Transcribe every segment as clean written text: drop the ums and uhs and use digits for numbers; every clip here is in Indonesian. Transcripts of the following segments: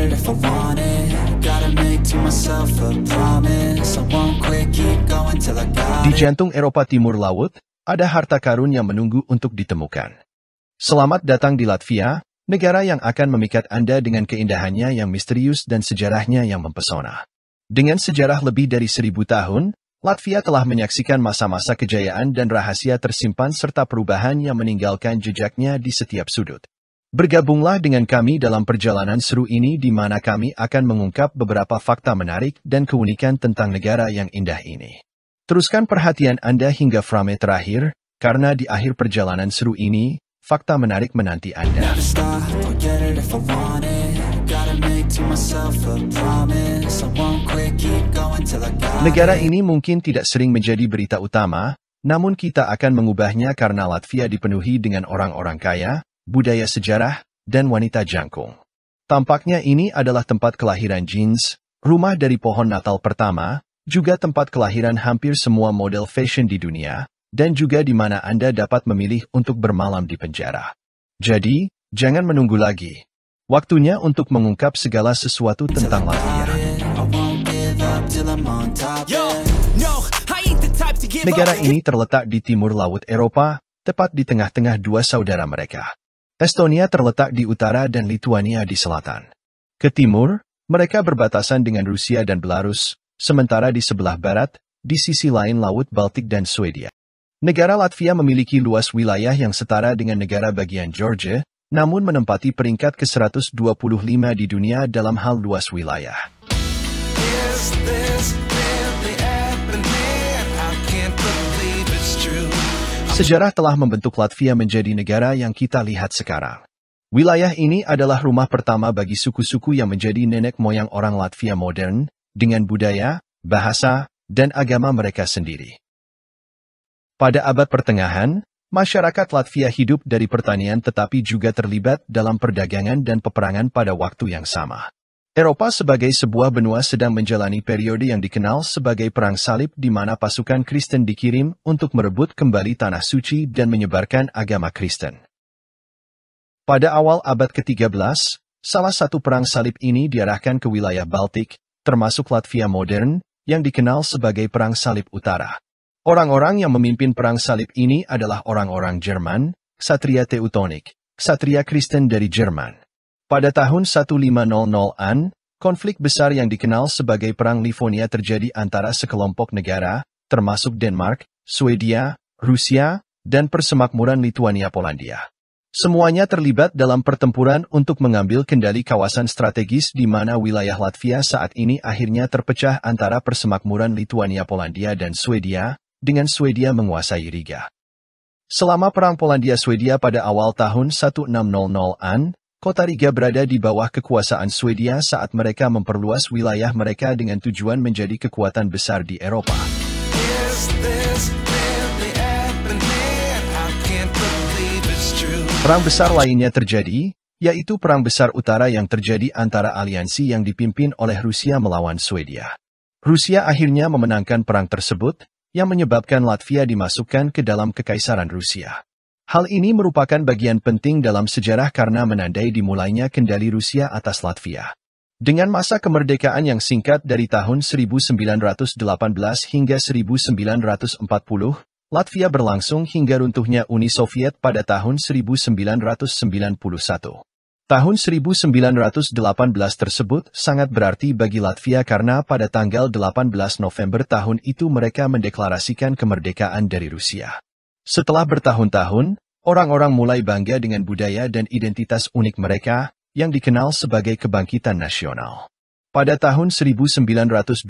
it if I want it. Gotta make to myself a promise. I won't quit, keep going till I got Di it. jantung Eropa Timur Laut, ada harta karun yang menunggu untuk ditemukan. Selamat datang di Latvia, negara yang akan memikat Anda dengan keindahannya yang misterius dan sejarahnya yang mempesona. Dengan sejarah lebih dari 1000 tahun, Latvia telah menyaksikan masa-masa kejayaan dan rahasia tersimpan serta perubahan yang meninggalkan jejaknya di setiap sudut. Bergabunglah dengan kami dalam perjalanan seru ini di mana kami akan mengungkap beberapa fakta menarik dan keunikan tentang negara yang indah ini. Teruskan perhatian Anda hingga frame terakhir, karena di akhir perjalanan seru ini, fakta menarik menanti Anda. Never stop, forget it if I want it. Gotta make to myself a promise. I won't quit, keep going till I got it. Negara ini mungkin tidak sering menjadi berita utama, namun kita akan mengubahnya karena Latvia dipenuhi dengan orang-orang kaya, budaya sejarah, dan wanita jangkung. Tampaknya ini adalah tempat kelahiran jeans, rumah dari pohon Natal pertama, juga tempat kelahiran hampir semua model fashion di dunia, dan juga di mana Anda dapat memilih untuk bermalam di penjara. Jadi, jangan menunggu lagi. Waktunya untuk mengungkap segala sesuatu tentang Latvia. I won't give up till I'm on top. Negara ini terletak di timur laut Eropa, tepat di tengah-tengah dua saudara mereka. Estonia terletak di utara dan Lituania di selatan. Ke timur, mereka berbatasan dengan Rusia dan Belarus, sementara di sebelah barat, di sisi lain Laut Baltik dan Swedia. Negara Latvia memiliki luas wilayah yang setara dengan negara bagian Georgia, namun menempati peringkat ke-125 di dunia dalam hal luas wilayah. Sejarah telah membentuk Latvia menjadi negara yang kita lihat sekarang. Wilayah ini adalah rumah pertama bagi suku-suku yang menjadi nenek moyang orang Latvia modern, dengan budaya, bahasa, dan agama mereka sendiri. Pada abad pertengahan, masyarakat Latvia hidup dari pertanian tetapi juga terlibat dalam perdagangan dan peperangan pada waktu yang sama. Eropa sebagai sebuah benua sedang menjalani periode yang dikenal sebagai Perang Salib di mana pasukan Kristen dikirim untuk merebut kembali Tanah Suci dan menyebarkan agama Kristen. Pada awal abad ke-13, salah satu Perang Salib ini diarahkan ke wilayah Baltik, termasuk Latvia modern, yang dikenal sebagai Perang Salib Utara. Orang-orang yang memimpin Perang Salib ini adalah orang-orang Jerman, ksatria Teutonik, ksatria Kristen dari Jerman. Pada tahun 1500-an, konflik besar yang dikenal sebagai Perang Livonia terjadi antara sekelompok negara, termasuk Denmark, Swedia, Rusia, dan persemakmuran Lituania-Polandia. Semuanya terlibat dalam pertempuran untuk mengambil kendali kawasan strategis di mana wilayah Latvia saat ini akhirnya terpecah antara persemakmuran Lituania-Polandia dan Swedia, dengan Swedia menguasai Riga. Selama Perang Polandia-Swedia pada awal tahun 1600-an, kota Riga berada di bawah kekuasaan Swedia saat mereka memperluas wilayah mereka dengan tujuan menjadi kekuatan besar di Eropa. Perang besar lainnya terjadi, yaitu Perang Besar Utara yang terjadi antara aliansi yang dipimpin oleh Rusia melawan Swedia. Rusia akhirnya memenangkan perang tersebut, yang menyebabkan Latvia dimasukkan ke dalam Kekaisaran Rusia. Hal ini merupakan bagian penting dalam sejarah karena menandai dimulainya kendali Rusia atas Latvia. Dengan masa kemerdekaan yang singkat dari tahun 1918 hingga 1940, Latvia berlangsung hingga runtuhnya Uni Soviet pada tahun 1991. Tahun 1918 tersebut sangat berarti bagi Latvia karena pada tanggal 18 November tahun itu mereka mendeklarasikan kemerdekaan dari Rusia. Setelah bertahun-tahun, orang-orang mulai bangga dengan budaya dan identitas unik mereka, yang dikenal sebagai kebangkitan nasional. Pada tahun 1920,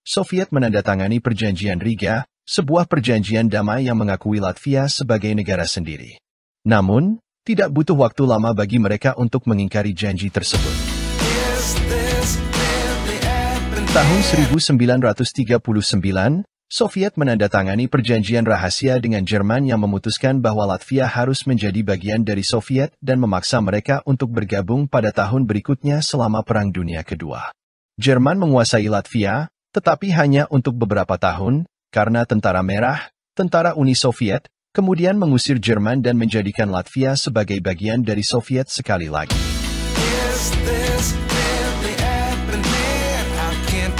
Soviet menandatangani Perjanjian Riga, sebuah perjanjian damai yang mengakui Latvia sebagai negara sendiri. Namun, tidak butuh waktu lama bagi mereka untuk mengingkari janji tersebut. Tahun 1939, Soviet menandatangani perjanjian rahasia dengan Jerman yang memutuskan bahwa Latvia harus menjadi bagian dari Soviet dan memaksa mereka untuk bergabung pada tahun berikutnya selama Perang Dunia Kedua. Jerman menguasai Latvia, tetapi hanya untuk beberapa tahun, karena Tentara Merah, tentara Uni Soviet, kemudian mengusir Jerman dan menjadikan Latvia sebagai bagian dari Soviet sekali lagi.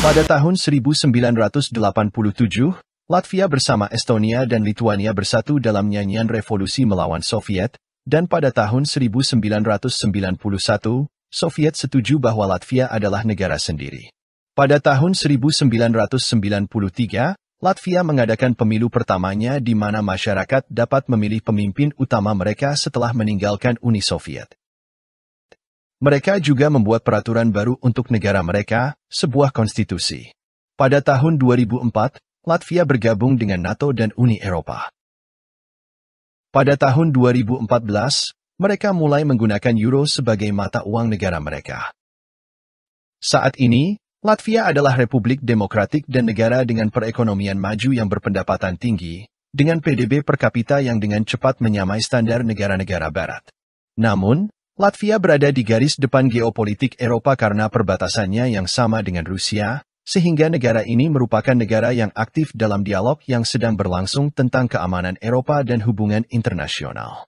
Pada tahun 1987, Latvia bersama Estonia dan Lithuania bersatu dalam nyanyian revolusi melawan Soviet, dan pada tahun 1991, Soviet setuju bahwa Latvia adalah negara sendiri. Pada tahun 1993, Latvia mengadakan pemilu pertamanya di mana masyarakat dapat memilih pemimpin utama mereka setelah meninggalkan Uni Soviet. Mereka juga membuat peraturan baru untuk negara mereka, sebuah konstitusi. Pada tahun 2004, Latvia bergabung dengan NATO dan Uni Eropa. Pada tahun 2014, mereka mulai menggunakan euro sebagai mata uang negara mereka. Saat ini, Latvia adalah republik demokratik dan negara dengan perekonomian maju yang berpendapatan tinggi, dengan PDB per kapita yang dengan cepat menyamai standar negara-negara barat. Namun, Latvia berada di garis depan geopolitik Eropa karena perbatasannya yang sama dengan Rusia, sehingga negara ini merupakan negara yang aktif dalam dialog yang sedang berlangsung tentang keamanan Eropa dan hubungan internasional.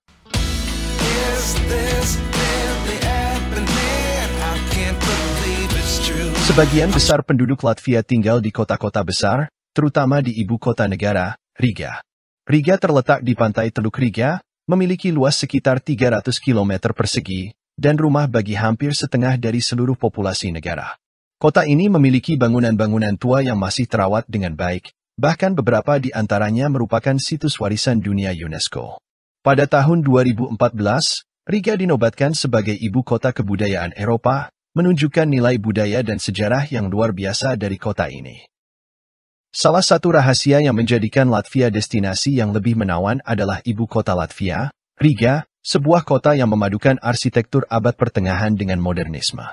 Sebagian besar penduduk Latvia tinggal di kota-kota besar, terutama di ibu kota negara, Riga. Riga terletak di pantai Teluk Riga, memiliki luas sekitar 300 km persegi, dan rumah bagi hampir setengah dari seluruh populasi negara. Kota ini memiliki bangunan-bangunan tua yang masih terawat dengan baik, bahkan beberapa di antaranya merupakan situs warisan dunia UNESCO. Pada tahun 2014, Riga dinobatkan sebagai ibu kota kebudayaan Eropa, menunjukkan nilai budaya dan sejarah yang luar biasa dari kota ini. Salah satu rahasia yang menjadikan Latvia destinasi yang lebih menawan adalah ibu kota Latvia, Riga, sebuah kota yang memadukan arsitektur abad pertengahan dengan modernisme.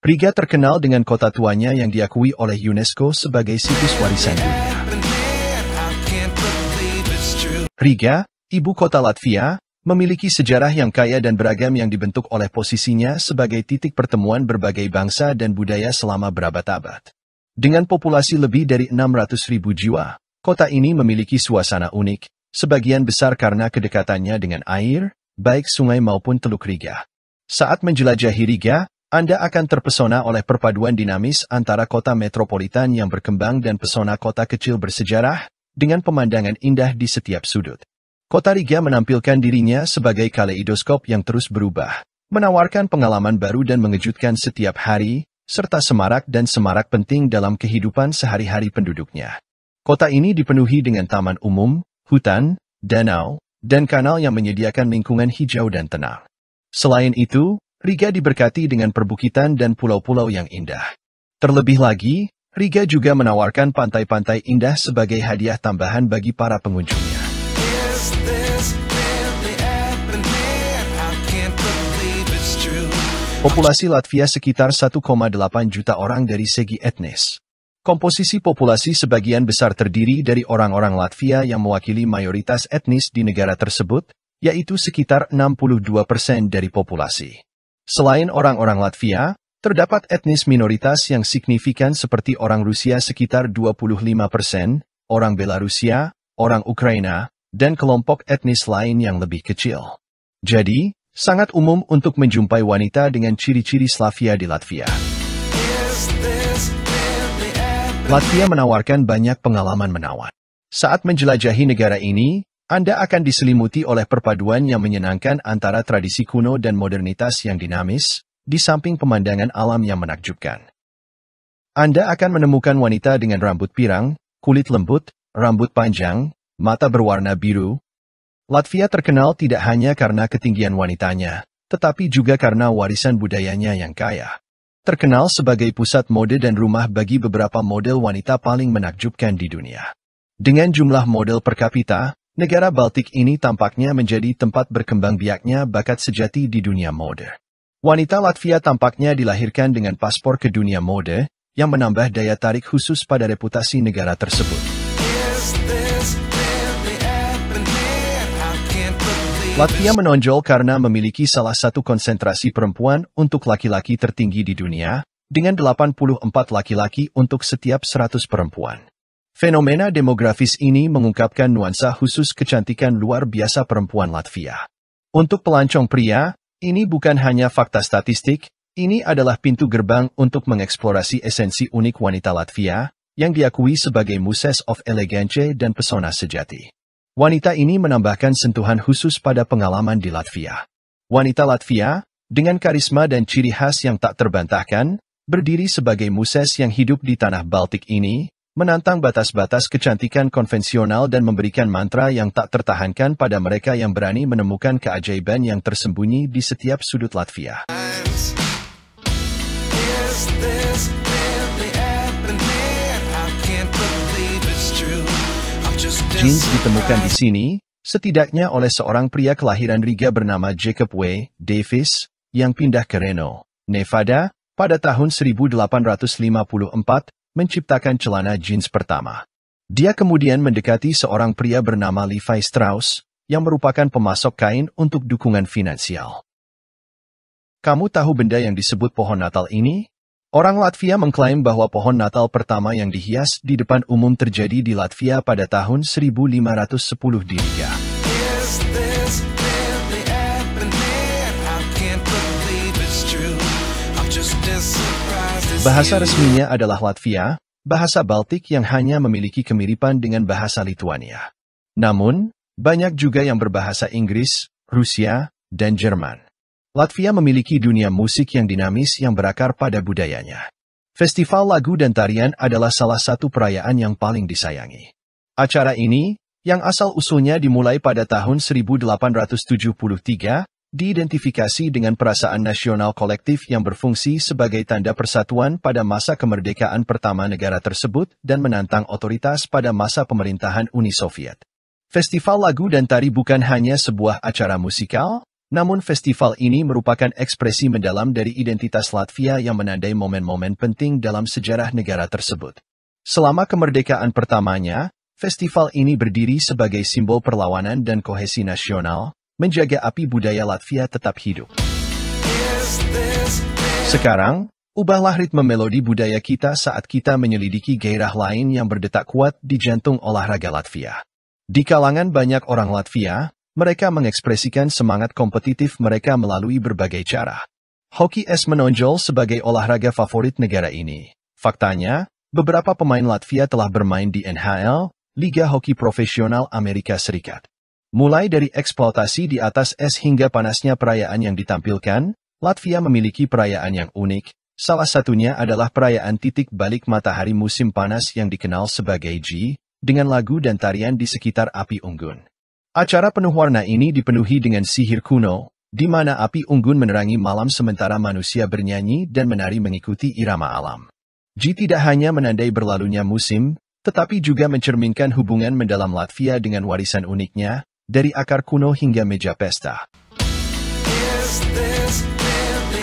Riga terkenal dengan kota tuanya yang diakui oleh UNESCO sebagai situs warisan dunia. Riga, ibu kota Latvia, memiliki sejarah yang kaya dan beragam yang dibentuk oleh posisinya sebagai titik pertemuan berbagai bangsa dan budaya selama berabad-abad. Dengan populasi lebih dari 600.000 jiwa, kota ini memiliki suasana unik, sebagian besar karena kedekatannya dengan air, baik sungai maupun Teluk Riga. Saat menjelajahi Riga, Anda akan terpesona oleh perpaduan dinamis antara kota metropolitan yang berkembang dan pesona kota kecil bersejarah, dengan pemandangan indah di setiap sudut. Kota Riga menampilkan dirinya sebagai kaleidoskop yang terus berubah, menawarkan pengalaman baru dan mengejutkan setiap hari, serta semarak dan semarak penting dalam kehidupan sehari-hari penduduknya. Kota ini dipenuhi dengan taman umum, hutan, danau, dan kanal yang menyediakan lingkungan hijau dan tenang. Selain itu, Riga diberkati dengan perbukitan dan pulau-pulau yang indah. Terlebih lagi, Riga juga menawarkan pantai-pantai indah sebagai hadiah tambahan bagi para pengunjungnya. Populasi Latvia sekitar 1,8 juta orang dari segi etnis. Komposisi populasi sebagian besar terdiri dari orang-orang Latvia yang mewakili mayoritas etnis di negara tersebut, yaitu sekitar 62% dari populasi. Selain orang-orang Latvia, terdapat etnis minoritas yang signifikan seperti orang Rusia sekitar 25%, orang Belarusia, orang Ukraina, dan kelompok etnis lain yang lebih kecil. Jadi, sangat umum untuk menjumpai wanita dengan ciri-ciri Slavia di Latvia. Latvia menawarkan banyak pengalaman menawan. Saat menjelajahi negara ini, Anda akan diselimuti oleh perpaduan yang menyenangkan antara tradisi kuno dan modernitas yang dinamis, di samping pemandangan alam yang menakjubkan. Anda akan menemukan wanita dengan rambut pirang, kulit lembut, rambut panjang, mata berwarna biru. Latvia terkenal tidak hanya karena ketinggian wanitanya, tetapi juga karena warisan budayanya yang kaya. Terkenal sebagai pusat mode dan rumah bagi beberapa model wanita paling menakjubkan di dunia. Dengan jumlah model per kapita, negara Baltik ini tampaknya menjadi tempat berkembang biaknya bakat sejati di dunia mode. Wanita Latvia tampaknya dilahirkan dengan paspor ke dunia mode, yang menambah daya tarik khusus pada reputasi negara tersebut. Latvia menonjol karena memiliki salah satu konsentrasi perempuan untuk laki-laki tertinggi di dunia, dengan 84 laki-laki untuk setiap 100 perempuan. Fenomena demografis ini mengungkapkan nuansa khusus kecantikan luar biasa perempuan Latvia. Untuk pelancong pria, ini bukan hanya fakta statistik, Ini adalah pintu gerbang untuk mengeksplorasi esensi unik wanita Latvia, yang diakui sebagai muses of elegance dan pesona sejati. Wanita ini menambahkan sentuhan khusus pada pengalaman di Latvia. Wanita Latvia, dengan karisma dan ciri khas yang tak terbantahkan, berdiri sebagai muses yang hidup di tanah Baltik ini, menantang batas-batas kecantikan konvensional dan memberikan mantra yang tak tertahankan pada mereka yang berani menemukan keajaiban yang tersembunyi di setiap sudut Latvia. Jeans ditemukan di sini, setidaknya oleh seorang pria kelahiran Riga bernama Jacob W. Davis, yang pindah ke Reno, Nevada, pada tahun 1854, menciptakan celana jeans pertama. Dia kemudian mendekati seorang pria bernama Levi Strauss, yang merupakan pemasok kain untuk dukungan finansial. Kamu tahu benda yang disebut pohon Natal ini? Orang Latvia mengklaim bahwa pohon Natal pertama yang dihias di depan umum terjadi di Latvia pada tahun 1510 di Riga. Bahasa resminya adalah Latvia, bahasa Baltik yang hanya memiliki kemiripan dengan bahasa Lituania. Namun, banyak juga yang berbahasa Inggris, Rusia, dan Jerman. Latvia memiliki dunia musik yang dinamis yang berakar pada budayanya. Festival lagu dan tarian adalah salah satu perayaan yang paling disayangi. Acara ini, yang asal-usulnya dimulai pada tahun 1873, diidentifikasi dengan perasaan nasional kolektif yang berfungsi sebagai tanda persatuan pada masa kemerdekaan pertama negara tersebut dan menantang otoritas pada masa pemerintahan Uni Soviet. Festival lagu dan tari bukan hanya sebuah acara musikal, namun festival ini merupakan ekspresi mendalam dari identitas Latvia yang menandai momen-momen penting dalam sejarah negara tersebut. Selama kemerdekaan pertamanya, festival ini berdiri sebagai simbol perlawanan dan kohesi nasional, menjaga api budaya Latvia tetap hidup. Sekarang, ubahlah ritme melodi budaya kita saat kita menyelidiki gairah lain yang berdetak kuat di jantung olahraga Latvia. Di kalangan banyak orang Latvia, mereka mengekspresikan semangat kompetitif mereka melalui berbagai cara. Hoki es menonjol sebagai olahraga favorit negara ini. Faktanya, beberapa pemain Latvia telah bermain di NHL, Liga Hoki Profesional Amerika Serikat. Mulai dari eksploitasi di atas es hingga panasnya perayaan yang ditampilkan, Latvia memiliki perayaan yang unik, salah satunya adalah perayaan titik balik matahari musim panas yang dikenal sebagai G, dengan lagu dan tarian di sekitar api unggun. Acara penuh warna ini dipenuhi dengan sihir kuno, di mana api unggun menerangi malam sementara manusia bernyanyi dan menari mengikuti irama alam. G tidak hanya menandai berlalunya musim, tetapi juga mencerminkan hubungan mendalam Latvia dengan warisan uniknya, dari akar kuno hingga meja pesta.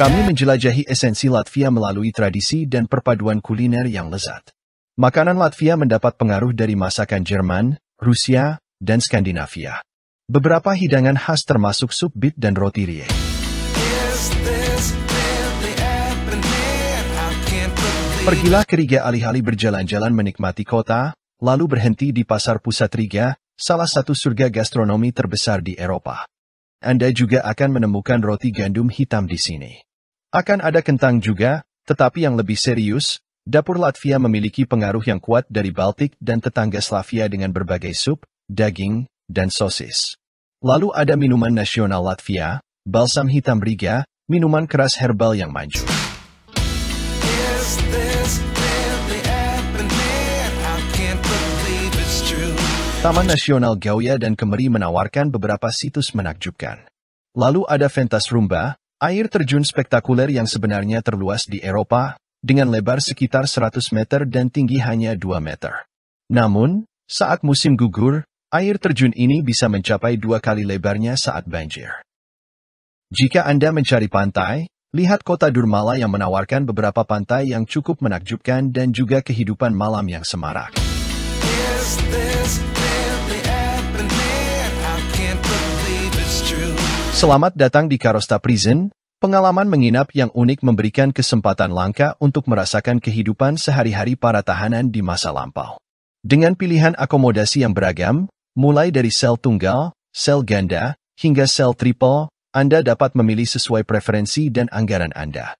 Kami menjelajahi esensi Latvia melalui tradisi dan perpaduan kuliner yang lezat. Makanan Latvia mendapat pengaruh dari masakan Jerman, Rusia, dan Skandinavia. Beberapa hidangan khas termasuk sup bit dan roti rie. Pergilah ke Riga alih-alih berjalan-jalan menikmati kota, lalu berhenti di pasar pusat Riga, salah satu surga gastronomi terbesar di Eropa. Anda juga akan menemukan roti gandum hitam di sini. Akan ada kentang juga, tetapi yang lebih serius, dapur Latvia memiliki pengaruh yang kuat dari Baltik dan tetangga Slavia dengan berbagai sup, daging, dan sosis. Lalu ada minuman nasional Latvia, balsam hitam Riga, minuman keras herbal yang maju. Taman Nasional Gauja dan Kemeri menawarkan beberapa situs menakjubkan. Lalu ada Ventas Rumba, air terjun spektakuler yang sebenarnya terluas di Eropa, dengan lebar sekitar 100 meter dan tinggi hanya 2 meter. Namun, saat musim gugur, air terjun ini bisa mencapai 2 kali lebarnya saat banjir. Jika Anda mencari pantai, lihat kota Durmala yang menawarkan beberapa pantai yang cukup menakjubkan dan juga kehidupan malam yang semarak. Selamat datang di Karosta Prison, pengalaman menginap yang unik memberikan kesempatan langka untuk merasakan kehidupan sehari-hari para tahanan di masa lampau. Dengan pilihan akomodasi yang beragam, mulai dari sel tunggal, sel ganda, hingga sel triple, Anda dapat memilih sesuai preferensi dan anggaran Anda.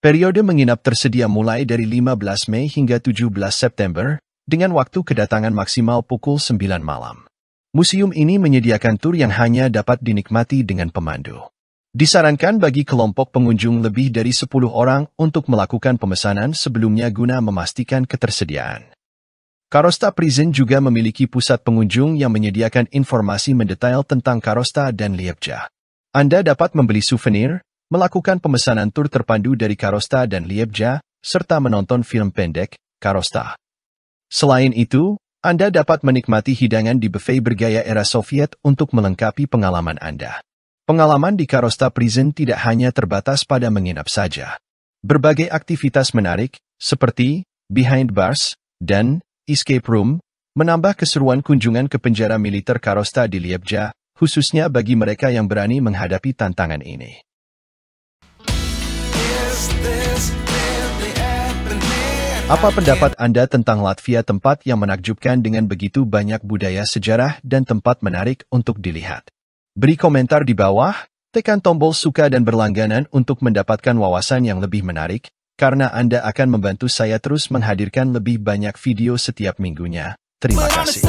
Periode menginap tersedia mulai dari 15 Mei hingga 17 September, dengan waktu kedatangan maksimal pukul 9 malam. Museum ini menyediakan tur yang hanya dapat dinikmati dengan pemandu. Disarankan bagi kelompok pengunjung lebih dari 10 orang untuk melakukan pemesanan sebelumnya guna memastikan ketersediaan. Karosta Prison juga memiliki pusat pengunjung yang menyediakan informasi mendetail tentang Karosta dan Liepja. Anda dapat membeli souvenir, melakukan pemesanan tur terpandu dari Karosta dan Liepja, serta menonton film pendek, Karosta. Selain itu, Anda dapat menikmati hidangan di buffet bergaya era Soviet untuk melengkapi pengalaman Anda. Pengalaman di Karosta Prison tidak hanya terbatas pada menginap saja. Berbagai aktivitas menarik, seperti Behind Bars dan Escape Room, menambah keseruan kunjungan ke penjara militer Karosta di Liepja, khususnya bagi mereka yang berani menghadapi tantangan ini. Apa pendapat Anda tentang Latvia, tempat yang menakjubkan dengan begitu banyak budaya, sejarah, dan tempat menarik untuk dilihat? Beri komentar di bawah, tekan tombol suka dan berlangganan untuk mendapatkan wawasan yang lebih menarik, karena Anda akan membantu saya terus menghadirkan lebih banyak video setiap minggunya. Terima kasih.